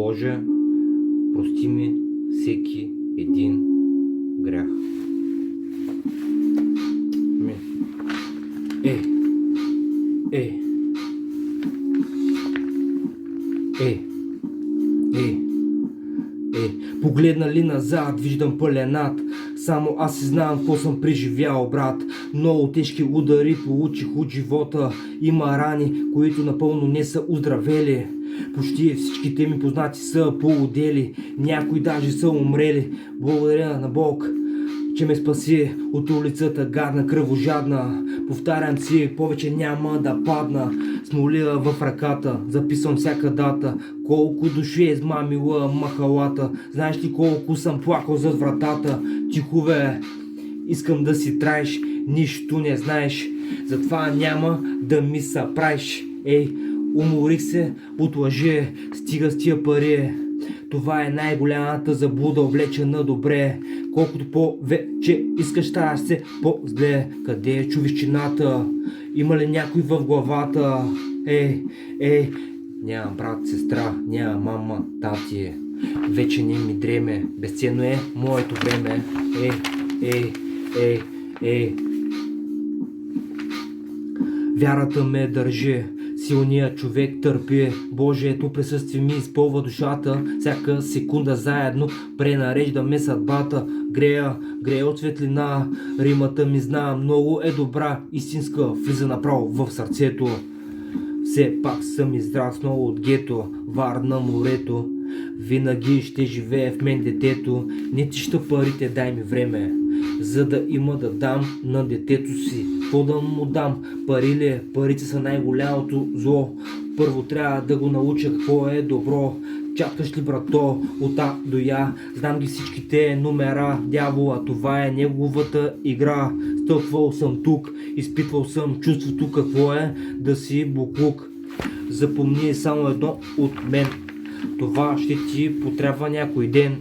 Боже, прости ми всеки един грях. Амин. Ей! Ей! Ей! Ей! Погледна ли назад, виждам пълен ад. Само аз си знам какво съм преживял, брат. Много тежки удари получих от живота. Има рани, които напълно не са оздравели. Почти всичките ми познати са полудели. Някои даже са умрели. Благодаря на Бог, че ме спаси от улицата гадна, кръвожадна. Повтарям си, повече няма да падна. С молила в ръката, записвам всяка дата. Колко души е измамила махалата. Знаеш ли колко съм плакал зад вратата? Тихове, искам да си траеш, нищо не знаеш. Затова няма да ми се правиш. Ей, уморих се от лъжи, стига с тия пари. Това е най-голямата заблуда, облечена добре. Колкото повече искаш, ставаш се по-зле. Къде е човещината? Има ли някой в главата? Ей, няма брат, сестра, няма мама, тати. Вече не ми дреме, безценно е моето време. Ей. Вярата ме държи, силният човек търпи. Божието присъствие ми изпълва душата. Всяка секунда заедно пренареждаме съдбата. Грея от светлина, римата ми знам, много е добра, истинска, влиза направо в сърцето. Все пак съм израснал от гето, Варна морето. Винаги ще живее в мен детето. Не тища парите, дай ми време, за да има да дам на детето си. Какво да му дам? Пари ли? Парите са най-голямото зло. Първо трябва да го науча какво е добро. Чакаш ли, брато, от А до Я? Знам ги всичките номера. Дявола, това е неговата игра. Стъпвал съм тук, изпитвал съм чувството какво е да си буклук. Запомни само едно от мен. Това ще ти потрябва някой ден.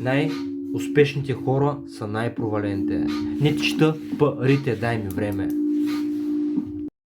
Най-успешните хора са най-провалените. Не чета парите, дай ми време.